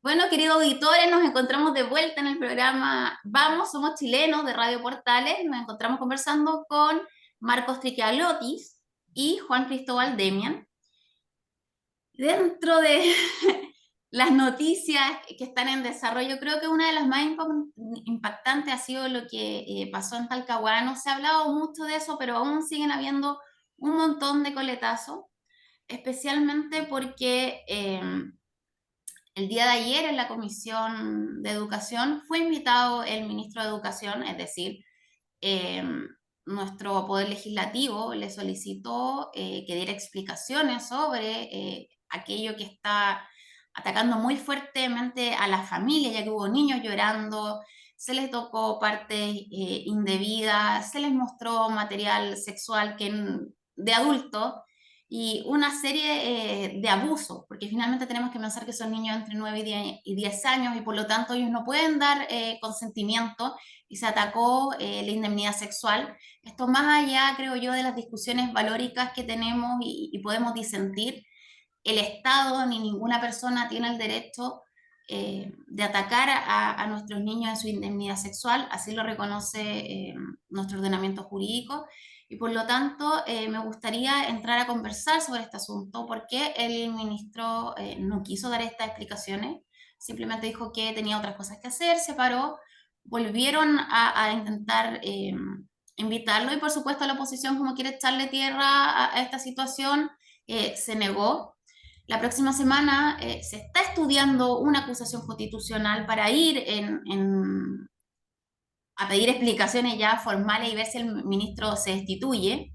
Bueno, queridos auditores, nos encontramos de vuelta en el programa Vamos, somos chilenos de Radio Portales. Nos encontramos conversando con Marcos Triquialotis y Juan Cristóbal Demian. Dentro de las noticias que están en desarrollo, creo que una de las más impactantes ha sido lo que pasó en Talcahuano. Se ha hablado mucho de eso, pero aún siguen habiendo un montón de coletazos, especialmente porque el día de ayer en la Comisión de Educación fue invitado el ministro de Educación, es decir, eh, nuestro Poder Legislativo le solicitó que diera explicaciones sobre aquello que está atacando muy fuertemente a las familias, ya que hubo niños llorando, se les tocó partes indebidas, se les mostró material sexual de adultos y una serie de abusos, porque finalmente tenemos que pensar que son niños entre 9 y 10 años y por lo tanto ellos no pueden dar consentimiento y se atacó la indemnidad sexual. Esto más allá, creo yo, de las discusiones valóricas que tenemos y podemos disentir, el Estado ni ninguna persona tiene el derecho de atacar a nuestros niños en su indemnidad sexual, así lo reconoce nuestro ordenamiento jurídico, y por lo tanto me gustaría entrar a conversar sobre este asunto, porque el ministro no quiso dar estas explicaciones, simplemente dijo que tenía otras cosas que hacer, se paró, volvieron a intentar invitarlo, y por supuesto la oposición, como quiere echarle tierra a esta situación, se negó. La próxima semana se está estudiando una acusación constitucional para ir a pedir explicaciones ya formales y ver si el ministro se destituye.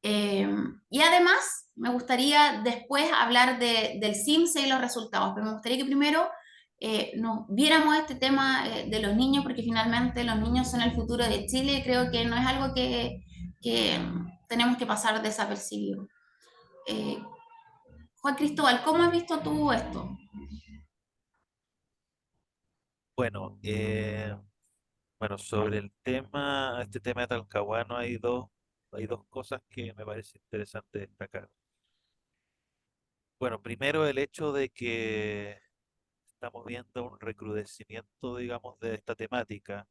Eh, y además, me gustaría después hablar del CIMSE y los resultados, pero me gustaría que primero nos viéramos este tema de los niños, porque finalmente los niños son el futuro de Chile y creo que no es algo que tenemos que pasar desapercibido. Eh, Juan Cristóbal, ¿cómo has visto tú esto? Bueno, bueno, sobre este tema de Talcahuano hay dos cosas que me parece interesante destacar. Bueno, primero el hecho de que estamos viendo un recrudecimiento, digamos, de esta temática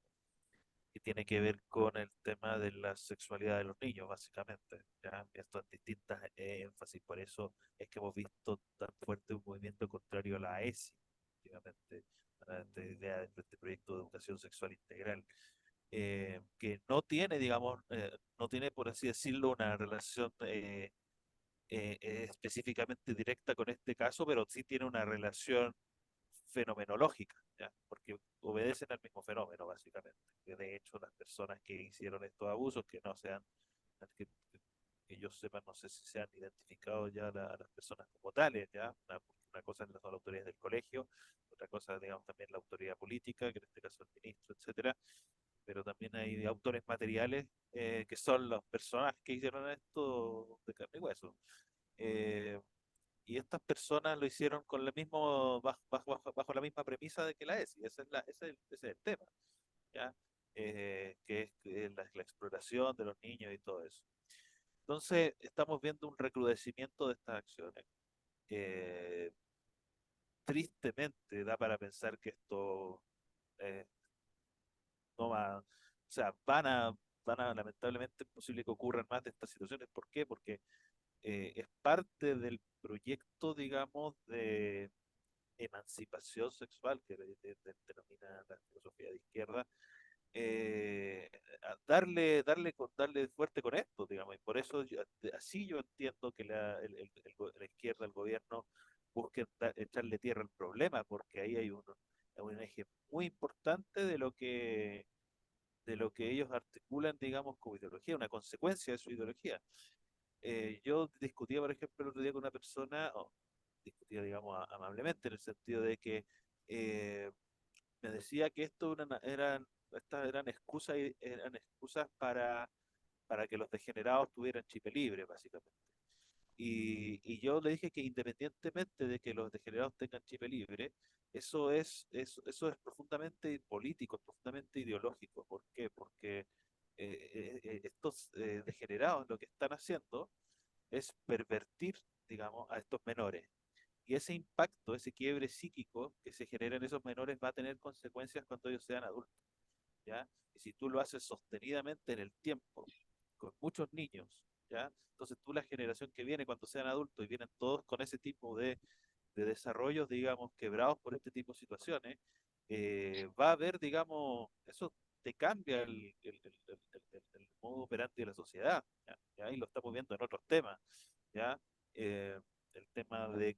que tiene que ver con el tema de la sexualidad de los niños, básicamente. ¿Ya? Esto en distintas énfasis, por eso es que hemos visto tan fuerte un movimiento contrario a la ESI, efectivamente, para esta idea de este proyecto de educación sexual integral, que no tiene, digamos, no tiene, por así decirlo, una relación específicamente directa con este caso, pero sí tiene una relación fenomenológica, ¿ya? Porque obedecen al mismo fenómeno, básicamente. Que de hecho, las personas que hicieron estos abusos, que no sean, que yo sepa, no sé si se han identificado ya a las personas como tales, ¿ya? Una cosa son las autoridades del colegio, otra cosa, digamos, también la autoridad política, que en este caso el ministro, etcétera, pero también hay autores materiales que son las personas que hicieron esto de carne y hueso. Eh, y estas personas lo hicieron con el mismo, bajo la misma premisa de que la ESI. Ese es el tema, ¿ya? Que es la exploración de los niños y todo eso. Entonces, estamos viendo un recrudecimiento de estas acciones. Eh, Tristemente, da para pensar que esto eh, no va, o sea, lamentablemente, es posible que ocurran más de estas situaciones. ¿Por qué? Porque es parte del proyecto, digamos, de emancipación sexual que denomina la filosofía de izquierda, darle fuerte con esto, digamos, y por eso así yo entiendo que la izquierda, el gobierno, busque echarle tierra al problema, porque ahí hay un eje muy importante de lo que ellos articulan, digamos, como ideología, una consecuencia de su ideología. Yo discutía, por ejemplo, el otro día con una persona, o discutía, digamos, amablemente, en el sentido de que eh, me decía que estas eran excusas para que los degenerados tuvieran chip libre, básicamente. Y yo le dije que independientemente de que los degenerados tengan chip libre, eso es profundamente político, es profundamente ideológico. ¿Por qué? Porque estos degenerados lo que están haciendo es pervertir, digamos, a estos menores. Y ese impacto, ese quiebre psíquico que se genera en esos menores va a tener consecuencias cuando ellos sean adultos, ¿ya? Y si tú lo haces sostenidamente en el tiempo, con muchos niños, ¿ya? Entonces tú la generación que viene cuando sean adultos y vienen todos con ese tipo de desarrollos, digamos, quebrados por este tipo de situaciones, va a haber, digamos, eso te cambia el modo operante de la sociedad, ¿ya? ¿Ya? Y lo estamos viendo en otros temas, ¿ya? El tema del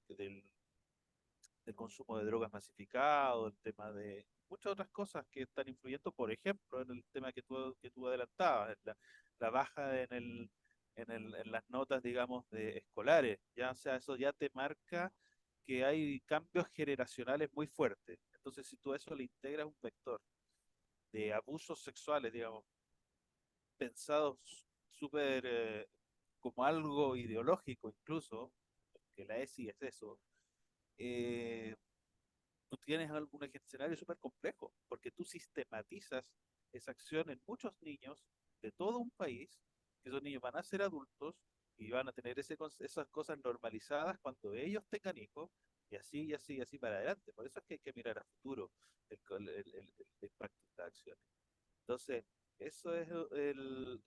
consumo de drogas masificado, el tema de muchas otras cosas que están influyendo, por ejemplo, en el tema que tú adelantabas, en la baja en las notas, digamos, de escolares, ya, o sea, eso ya te marca que hay cambios generacionales muy fuertes. Entonces, si tú a eso le integras un vector de abusos sexuales, digamos, pensados súper como algo ideológico incluso, que la ESI es eso, eh, tú tienes algún escenario súper complejo, porque tú sistematizas esa acción en muchos niños de todo un país, que esos niños van a ser adultos y van a tener esas cosas normalizadas cuando ellos tengan hijos, y así, y así, y así para adelante. Por eso es que hay que mirar a futuro el impacto de estas acciones. Entonces, eso es el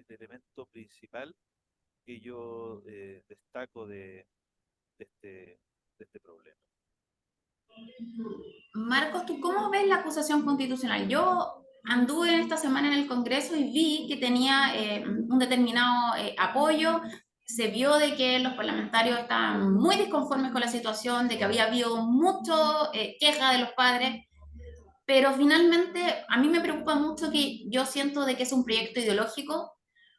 elemento principal que yo destaco de este problema. Marcos, ¿tú cómo ves la acusación constitucional? Yo anduve esta semana en el Congreso y vi que tenía un determinado apoyo. Se vio de que los parlamentarios estaban muy disconformes con la situación, de que había habido mucho queja de los padres, pero finalmente a mí me preocupa mucho que yo siento de que es un proyecto ideológico.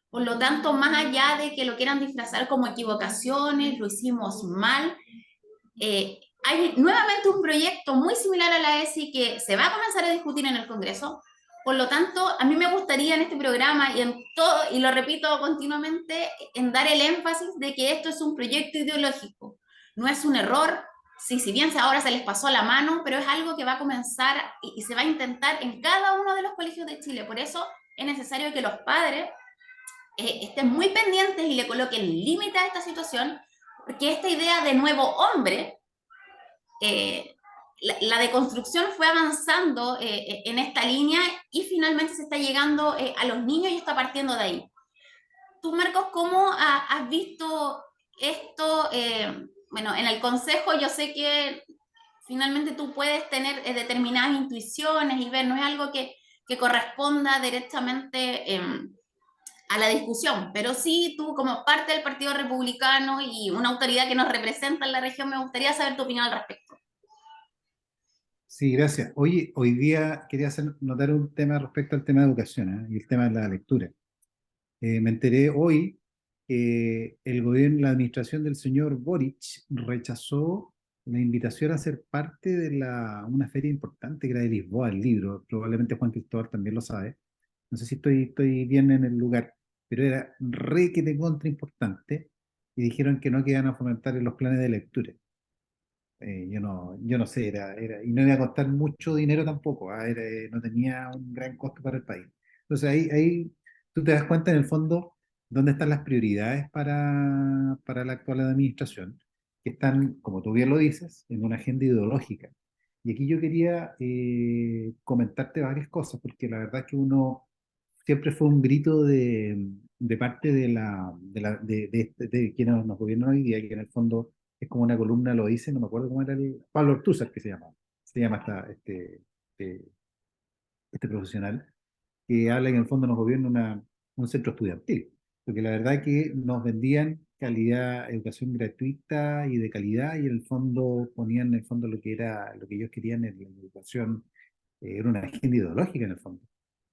Por lo tanto, más allá de que lo quieran disfrazar como equivocaciones, lo hicimos mal, hay nuevamente un proyecto muy similar a la ESI que se va a comenzar a discutir en el Congreso. Por lo tanto, a mí me gustaría en este programa y en todo, y lo repito continuamente, en dar el énfasis de que esto es un proyecto ideológico. No es un error, sí, si bien ahora se les pasó la mano, pero es algo que va a comenzar y se va a intentar en cada uno de los colegios de Chile. Por eso es necesario que los padres estén muy pendientes y le coloquen límite a esta situación, porque esta idea de nuevo hombre la deconstrucción fue avanzando en esta línea y finalmente se está llegando a los niños y está partiendo de ahí. Tú, Marcos, ¿cómo has visto esto? Bueno, en el consejo yo sé que finalmente tú puedes tener determinadas intuiciones y ver, no es algo que corresponda directamente a la discusión, pero sí tú como parte del Partido Republicano y una autoridad que nos representa en la región, me gustaría saber tu opinión al respecto. Sí, gracias. Oye, hoy día quería hacer notar un tema respecto al tema de educación, ¿eh? Y el tema de la lectura. Me enteré hoy que el gobierno, la administración del señor Boric rechazó la invitación a ser parte de una feria importante que era de Lisboa, el libro. Probablemente Juan Cristóbal también lo sabe. No sé si estoy bien en el lugar, pero era re que de contra importante y dijeron que no quedan a fomentar en los planes de lectura. Yo no sé, y no iba a costar mucho dinero tampoco, no tenía un gran costo para el país. Entonces ahí tú te das cuenta en el fondo dónde están las prioridades para la actual administración, que están, como tú bien lo dices, en una agenda ideológica. Y aquí yo quería comentarte varias cosas, porque la verdad es que uno siempre fue un grito de parte de quienes nos gobiernan hoy día, que en el fondo es como una columna, lo dice, no me acuerdo cómo era Pablo Ortúzar, que se llama este profesional, que habla que en el fondo nos gobierna un centro estudiantil, porque la verdad es que nos vendían calidad, educación gratuita y de calidad, y en el fondo ponían en el fondo lo que ellos querían en la educación, era una agenda ideológica en el fondo.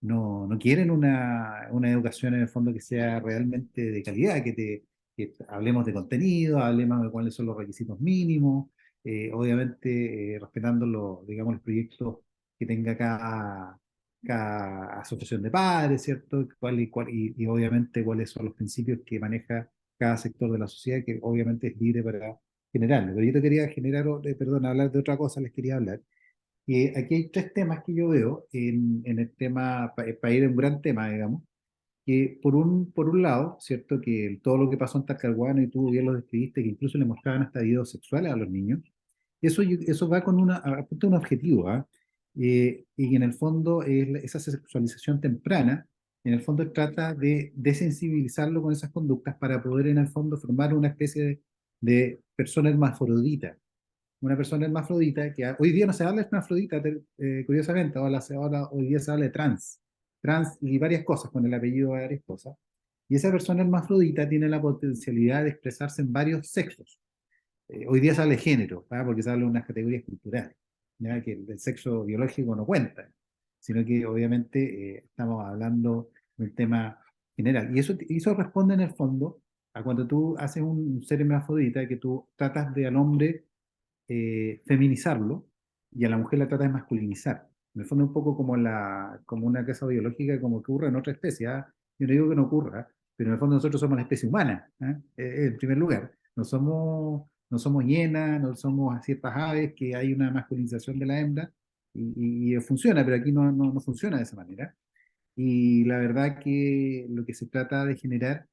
No quieren una educación en el fondo que sea realmente de calidad, que hablemos de contenido, hablemos de cuáles son los requisitos mínimos, obviamente respetando digamos, los proyectos que tenga cada asociación de padres, ¿cierto? Y obviamente cuáles son los principios que maneja cada sector de la sociedad, que obviamente es libre para generarlo. Pero yo te quería perdón, hablar de otra cosa, les quería hablar. Aquí hay tres temas que yo veo en el tema, para ir a un gran tema, digamos, que por un lado, ¿cierto? Que todo lo que pasó en Talcahuano, y tú bien lo describiste, que incluso le mostraban hasta videos sexuales a los niños, eso va con apunta a un objetivo, ¿ah? Y en el fondo esa sexualización temprana, en el fondo trata de desensibilizarlo con esas conductas para poder en el fondo formar una especie de persona hermafrodita. Una persona hermafrodita que hoy día no se habla de hermafrodita, curiosamente, hoy día se habla de trans y varias cosas con el apellido de varias cosas. Y esa persona hermafrodita tiene la potencialidad de expresarse en varios sexos. Hoy día se habla de género, ¿ah? Porque se habla de unas categorías culturales, ya que el sexo biológico no cuenta, sino que obviamente estamos hablando del tema general. Y eso responde en el fondo a cuando tú haces un ser hermafrodita, que tú tratas de al hombre feminizarlo y a la mujer la trata de masculinizar. En el fondo un poco como una cosa biológica como que ocurre en otra especie. ¿Ah? Yo no digo que no ocurra, pero en el fondo nosotros somos la especie humana, ¿ah? En primer lugar. No somos hienas, no somos ciertas aves que hay una masculinización de la hembra y funciona, pero aquí no funciona de esa manera. Y la verdad que lo que se trata de generar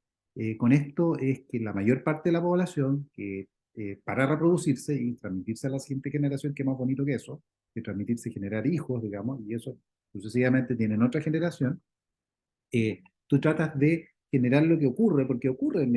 con esto es que la mayor parte de la población, que para reproducirse y transmitirse a la siguiente generación, que es más bonito que eso, que transmitirse y generar hijos, digamos, y eso sucesivamente tienen otra generación, tú tratas de generar lo que ocurre, porque ocurren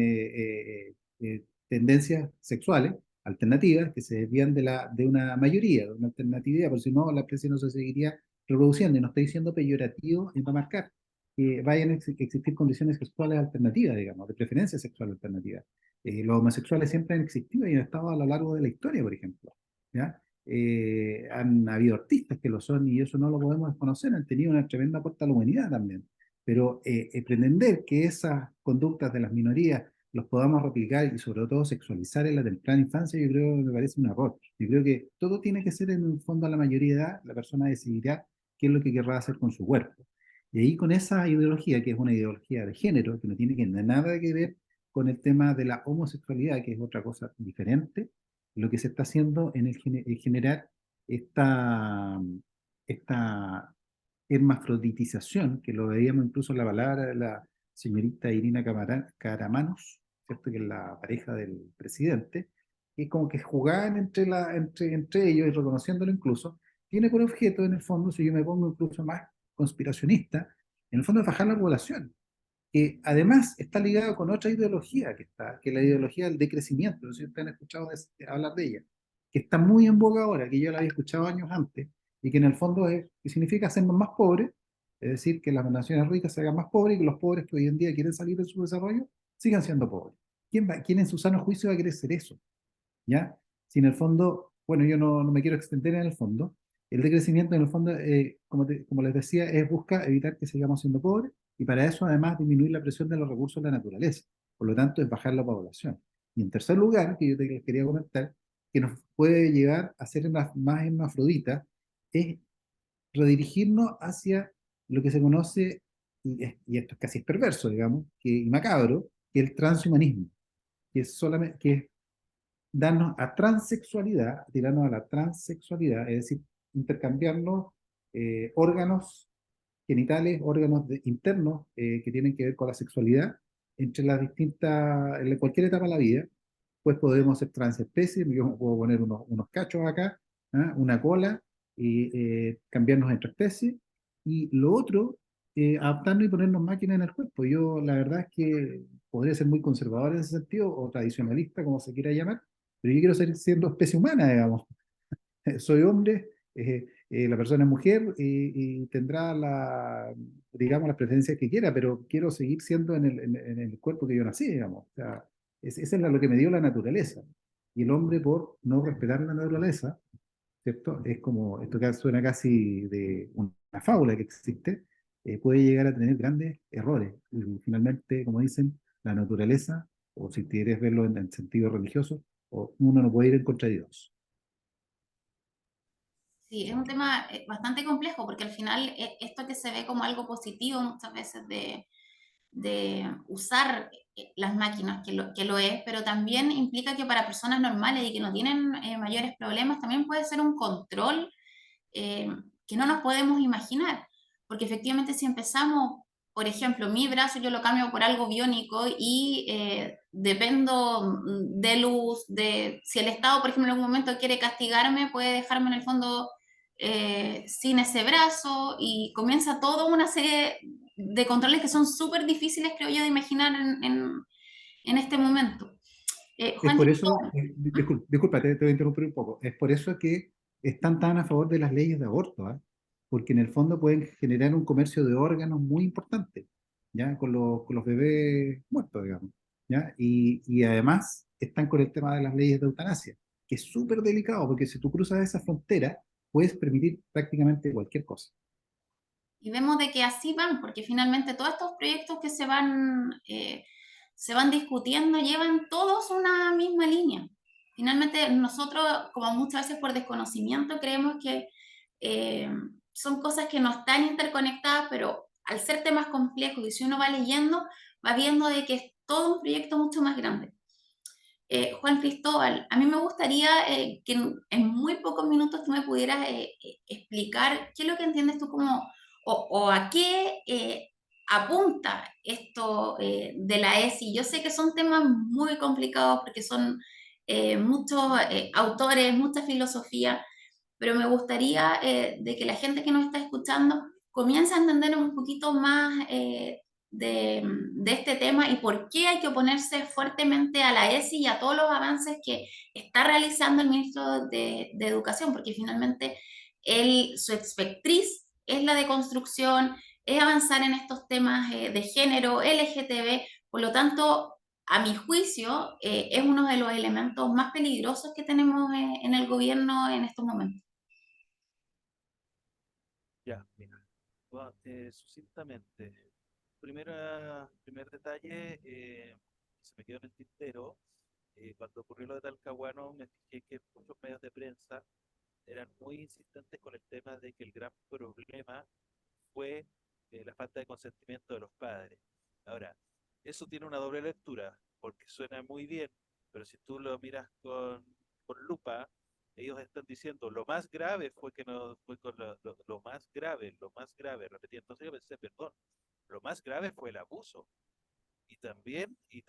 tendencias sexuales alternativas que se desvían de una mayoría, de una alternatividad, porque si no, la especie no se seguiría reproduciendo. Y no estoy diciendo peyorativo en marcar que vayan a existir condiciones sexuales alternativas, digamos, de preferencia sexual alternativa. Los homosexuales siempre han existido y han estado a lo largo de la historia, por ejemplo. ¿Ya? Han habido artistas que lo son y eso no lo podemos desconocer, han tenido una tremenda aporte a la humanidad también. Pero pretender que esas conductas de las minorías los podamos replicar y sobre todo sexualizar en la temprana infancia, yo creo que me parece un error. Yo creo que todo tiene que ser en el fondo a la mayoría de edad, la persona decidirá qué es lo que querrá hacer con su cuerpo. Y ahí con esa ideología, que es una ideología de género, que no tiene nada que ver con el tema de la homosexualidad, que es otra cosa diferente, lo que se está haciendo en generar esta hermafroditización, que lo veíamos incluso en la palabra de la señorita Irina Caramanos, ¿cierto? Que es la pareja del presidente, que como que jugaban entre ellos y reconociéndolo incluso, tiene por objeto en el fondo, si yo me pongo incluso más conspiracionista, en el fondo es bajar la población, que además está ligado con otra ideología que es la ideología del decrecimiento, no sé si ustedes han escuchado hablar de ella, que está muy en boga ahora, que yo la había escuchado años antes, y que en el fondo que significa hacernos más pobres, es decir, que las naciones ricas se hagan más pobres y que los pobres que hoy en día quieren salir de su desarrollo sigan siendo pobres. ¿Quién en su sano juicio va a querer ser eso? ¿Ya? Si en el fondo, bueno, yo no me quiero extender en el fondo, el decrecimiento en el fondo, como les decía, es buscar evitar que sigamos siendo pobres y para eso además disminuir la presión de los recursos de la naturaleza. Por lo tanto, es bajar la población. Y en tercer lugar, que yo te quería comentar, que nos puede llevar a ser más hermafroditas, es redirigirnos hacia lo que se conoce, y esto es casi perverso, digamos, y macabro, que es el transhumanismo, que es darnos a transexualidad, tirarnos a la transexualidad, es decir, intercambiarnos órganos genitales, internos que tienen que ver con la sexualidad entre en cualquier etapa de la vida. Pues podemos ser transespecies, yo me puedo poner unos cachos acá, ¿ah? Una cola, y cambiarnos entre especies. Y lo otro, adaptarnos y ponernos máquinas en el cuerpo. Yo la verdad es que podría ser muy conservador en ese sentido, o tradicionalista, como se quiera llamar, pero yo quiero seguir siendo especie humana, digamos. Soy hombre, la persona es mujer y tendrá digamos, las preferencias que quiera, pero quiero seguir siendo en el cuerpo que yo nací, digamos. O sea, eso es lo que me dio la naturaleza. Y el hombre, por no respetar la naturaleza, ¿cierto? Es como, esto que suena casi de una fábula que existe, puede llegar a tener grandes errores. Y finalmente, como dicen, la naturaleza, o si quieres verlo en el sentido religioso, uno no puede ir en contra de Dios. Sí, es un tema bastante complejo porque al final esto que se ve como algo positivo muchas veces de usar las máquinas, que lo es, pero también implica que para personas normales y que no tienen mayores problemas también puede ser un control que no nos podemos imaginar, porque efectivamente si empezamos por ejemplo, mi brazo yo lo cambio por algo biónico y dependo de luz, de si el Estado, por ejemplo, en algún momento quiere castigarme, puede dejarme en el fondo sin ese brazo y comienza toda una serie de controles que son súper difíciles, creo yo, de imaginar en este momento. Es Juan por eso, Cristóbal. disculpa, te voy a interrumpir un poco. Es por eso que están tan a favor de las leyes de aborto, ¿ah? Porque en el fondo pueden generar un comercio de órganos muy importante, ¿ya? Con los bebés muertos, digamos, ¿ya? Y además están con el tema de las leyes de eutanasia, que es súper delicado, porque si tú cruzas esa frontera, puedes permitir prácticamente cualquier cosa. Y vemos de que así van, porque finalmente todos estos proyectos que se van discutiendo llevan todos una misma línea. Finalmente nosotros, como muchas veces por desconocimiento, creemos que eh, son cosas que no están interconectadas, pero al ser temas complejos y si uno va leyendo, va viendo de que es todo un proyecto mucho más grande. Juan Cristóbal, a mí me gustaría que en muy pocos minutos tú me pudieras explicar qué es lo que entiendes tú como, o a qué apunta esto de la ESI. Yo sé que son temas muy complicados porque son muchos autores, mucha filosofía, pero me gustaría de que la gente que nos está escuchando comience a entender un poquito más de este tema y por qué hay que oponerse fuertemente a la ESI y a todos los avances que está realizando el ministro de Educación, porque finalmente su expertise es la de construcción, es avanzar en estos temas de género, LGTB, por lo tanto, a mi juicio, es uno de los elementos más peligrosos que tenemos en el gobierno en estos momentos. Ya, mira, bueno, sucintamente, primer detalle, se me quedó en el tintero, cuando ocurrió lo de Talcahuano, me fijé que muchos medios de prensa eran muy insistentes con el tema de que el gran problema fue la falta de consentimiento de los padres. Ahora, eso tiene una doble lectura, porque suena muy bien, pero si tú lo miras con lupa, ellos están diciendo lo más grave fue que no fue con lo más grave, repetí. Entonces yo pensé, perdón, lo más grave fue el abuso. Y también que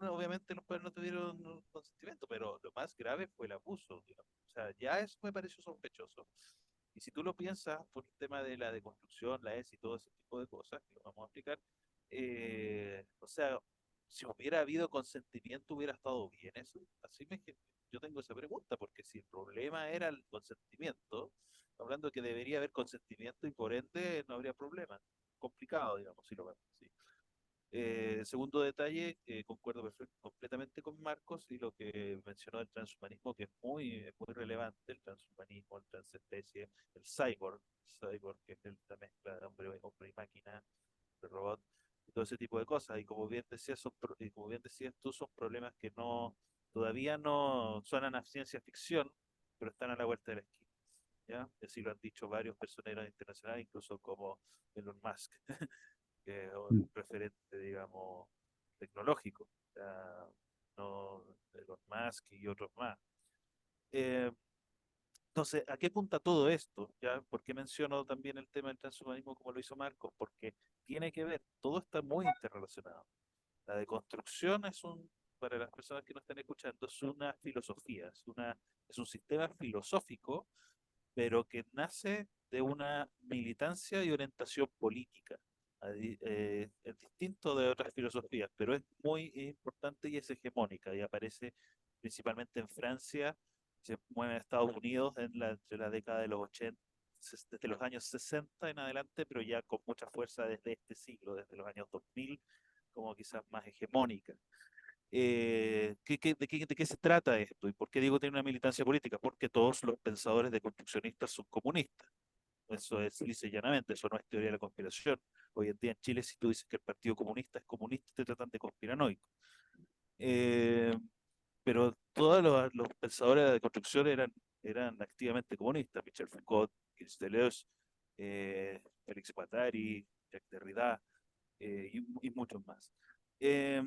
obviamente los padres no tuvieron consentimiento, pero lo más grave fue el abuso, digamos. O sea, ya eso me pareció sospechoso. Y si tú lo piensas por el tema de la deconstrucción, la ES y todo ese tipo de cosas que lo vamos a explicar, o sea, si hubiera habido consentimiento, hubiera estado bien eso. Yo tengo esa pregunta, porque si el problema era el consentimiento, hablando de que debería haber consentimiento y por ende no habría problema. Complicado, digamos, si lo vemos así. Segundo detalle, concuerdo completamente con Marcos y lo que mencionó del transhumanismo, que es muy relevante, el transhumanismo, el transespecie, el cyborg, que es la mezcla de hombre y máquina, de robot, y todo ese tipo de cosas. Y como bien decías, y como bien decías tú, son problemas que todavía no suenan a ciencia ficción, pero están a la vuelta de la esquina. ¿Ya? Así lo han dicho varios personeros internacionales, incluso como Elon Musk. Que es Mm. un referente, digamos, tecnológico, o sea, no Elon Musk y otros más. Eh, entonces, ¿a qué apunta todo esto? ¿Ya? ¿Por qué menciono también el tema del transhumanismo como lo hizo Marcos? Porque tiene que ver, todo está muy interrelacionado. La deconstrucción para las personas que nos están escuchando, es una filosofía, es un sistema filosófico, pero que nace de una militancia y orientación política. Es distinto de otras filosofías, pero es muy importante y es hegemónica y aparece principalmente en Francia, se mueve en Estados Unidos entre la década de los 80, desde los años 60 en adelante, pero ya con mucha fuerza desde este siglo, desde los años 2000, como quizás más hegemónica. ¿De qué se trata esto? ¿Y por qué digo que tiene una militancia política? Porque todos los pensadores deconstruccionistas son comunistas. Eso es lisa y llanamente, eso no es teoría de la conspiración. Hoy en día en Chile, si tú dices que el Partido Comunista es comunista, te tratan de conspiranoico. Eh, pero todos los pensadores de la deconstrucción eran activamente comunistas. Michel Foucault, Gilles Deleuze, Félix Guattari, Jacques Derrida, y muchos más. Eh,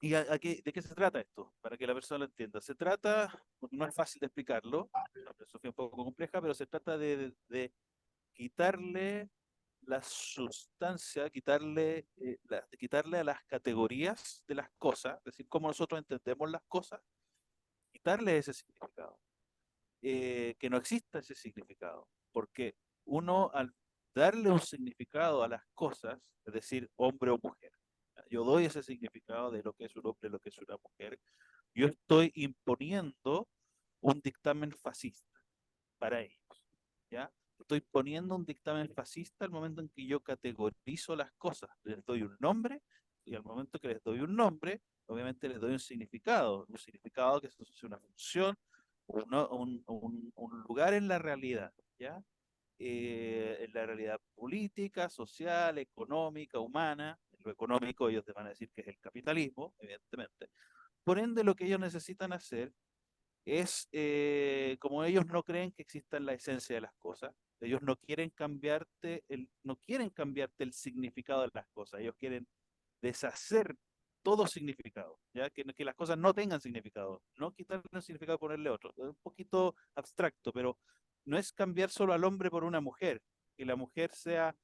¿De qué se trata esto? Para que la persona lo entienda. Se trata, no es fácil de explicarlo, la filosofía es un poco compleja, pero se trata de quitarle la sustancia, quitarle a las categorías de las cosas, es decir, cómo nosotros entendemos las cosas, quitarle ese significado, que no exista ese significado, porque uno al darle un significado a las cosas, es decir, hombre o mujer, yo doy ese significado de lo que es un hombre, lo que es una mujer, yo estoy imponiendo un dictamen fascista para ellos, ¿ya? Estoy poniendo un dictamen fascista al momento en que yo categorizo las cosas, les doy un nombre y al momento que les doy un nombre, obviamente les doy un significado que es una función, un lugar en la realidad, ¿ya? En la realidad política, social, económica, humana. Lo económico ellos te van a decir que es el capitalismo, evidentemente. Por ende, lo que ellos necesitan hacer es, como ellos no creen que exista la esencia de las cosas, ellos no quieren cambiarte el significado de las cosas, ellos quieren deshacer todo significado, ya que las cosas no tengan significado, no quitarle un significado, ponerle otro. Es un poquito abstracto, pero no es cambiar solo al hombre por una mujer, que la mujer sea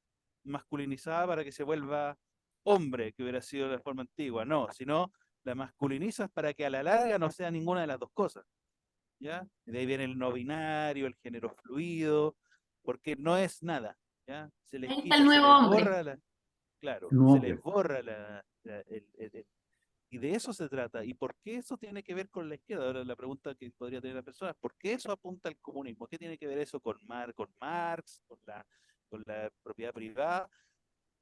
masculinizada para que se vuelva hombre, que hubiera sido de la forma antigua, no, sino la masculinizas para que a la larga no sea ninguna de las dos cosas. ¿Ya? De ahí viene el no binario, el género fluido, porque no es nada, ¿ya? Se les Ahí está el quita, se nuevo les hombre. borra claro, No, se les hombre. borra y de eso se trata. ¿Y por qué eso tiene que ver con la izquierda? Ahora la pregunta que podría tener la persona, ¿por qué eso apunta al comunismo? ¿Qué tiene que ver eso con Marx, con la propiedad privada?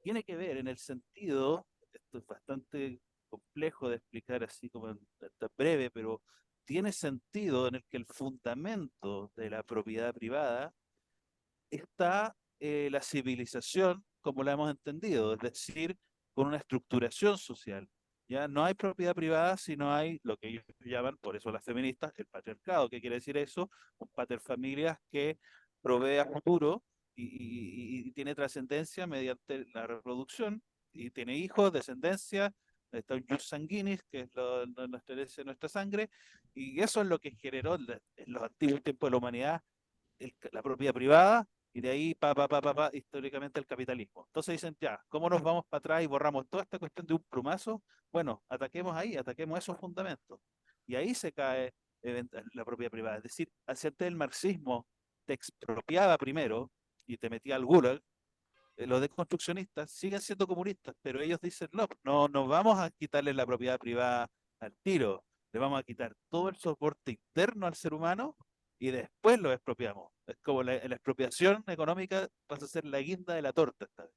Tiene que ver en el sentido, esto es bastante complejo de explicar así como en tan breve, pero tiene sentido en el que el fundamento de la propiedad privada está, la civilización como la hemos entendido, es decir, con una estructuración social. Ya no hay propiedad privada si no hay lo que ellos llaman, por eso las feministas, el patriarcado. ¿Qué quiere decir eso? Un paterfamilias que provee a futuro y tiene trascendencia mediante la reproducción y tiene hijos, descendencia, está un jus sanguinis, que es nuestra herencia, nuestra sangre, y eso es lo que generó en los antiguos tiempos de la humanidad la propiedad privada y de ahí, históricamente el capitalismo. Entonces dicen, ya, ¿cómo nos vamos para atrás y borramos toda esta cuestión de un plumazo? Bueno, ataquemos ahí, ataquemos esos fundamentos. Y ahí se cae la propiedad privada. Es decir, hacia el marxismo te expropiaba primero y te metía al gulag. Los deconstruccionistas siguen siendo comunistas, pero ellos dicen, no, no nos vamos a quitarle la propiedad privada al tiro, le vamos a quitar todo el soporte interno al ser humano y después lo expropiamos. Es como la expropiación económica pasa a ser la guinda de la torta esta vez,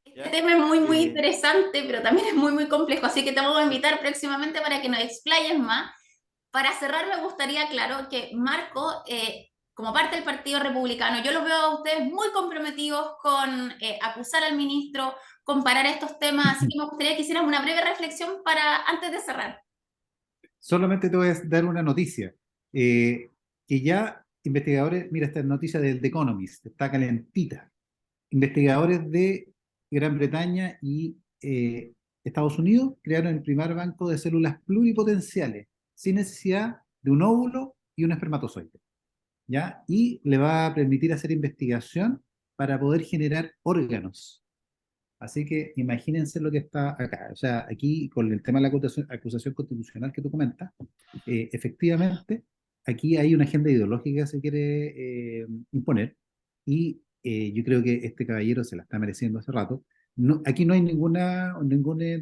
Este ¿ya? tema es muy, muy Eh, interesante, pero también es muy, muy complejo, así que te vamos a invitar próximamente para que nos explayes más. Para cerrar, me gustaría, claro, que Marco, como parte del Partido Republicano, yo los veo a ustedes muy comprometidos con acusar al ministro, comparar estos temas, así que me gustaría que hicieras una breve reflexión para antes de cerrar. Solamente te voy a dar una noticia. Que ya investigadores, mira, esta noticia del The Economist, está calentita. Investigadores de Gran Bretaña y Estados Unidos crearon el primer banco de células pluripotenciales sin necesidad de un óvulo y un espermatozoide, ¿ya? Y le va a permitir hacer investigación para poder generar órganos. Así que imagínense lo que está acá. O sea, aquí con el tema de la acusación constitucional que tú comentas, efectivamente, aquí hay una agenda ideológica que se quiere imponer y yo creo que este caballero se la está mereciendo hace rato. No, aquí no hay ningún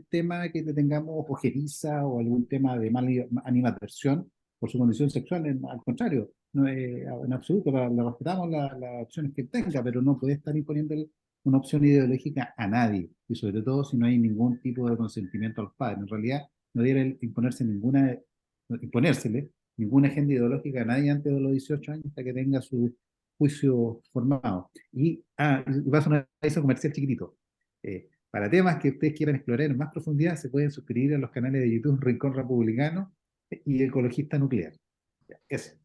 tema que le tengamos ojeriza o algún tema de mala animadversión por su condición sexual, al contrario, no, en absoluto, le respetamos las opciones que tenga, pero no puede estar imponiendo una opción ideológica a nadie, y sobre todo si no hay ningún tipo de consentimiento a los padres. En realidad, no debe imponérsele ninguna agenda ideológica a nadie antes de los 18 años hasta que tenga su juicio formado. Y paso una aviso comercial chiquitito. Para temas que ustedes quieran explorar en más profundidad, se pueden suscribir a los canales de YouTube Rincón Republicano y Ecologista Nuclear. Eso.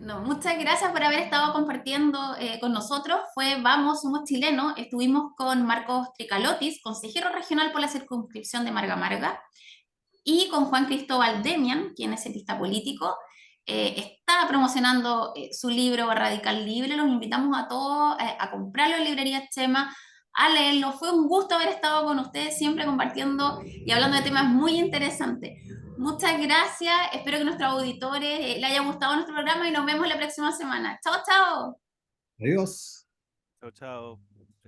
No, muchas gracias por haber estado compartiendo con nosotros. Vamos, somos chilenos. Estuvimos con Marcos Tricalotis, consejero regional por la circunscripción de Marga Marga, y con Juan Cristóbal Demian, quien es cientista político. Está promocionando su libro Radical Libre. Los invitamos a todos a comprarlo en librería Chema a leerlo. Fue un gusto haber estado con ustedes siempre compartiendo y hablando de temas muy interesantes. Muchas gracias, espero que a nuestros auditores les haya gustado nuestro programa y nos vemos la próxima semana. Chao, chao. Adiós. Chao, chao.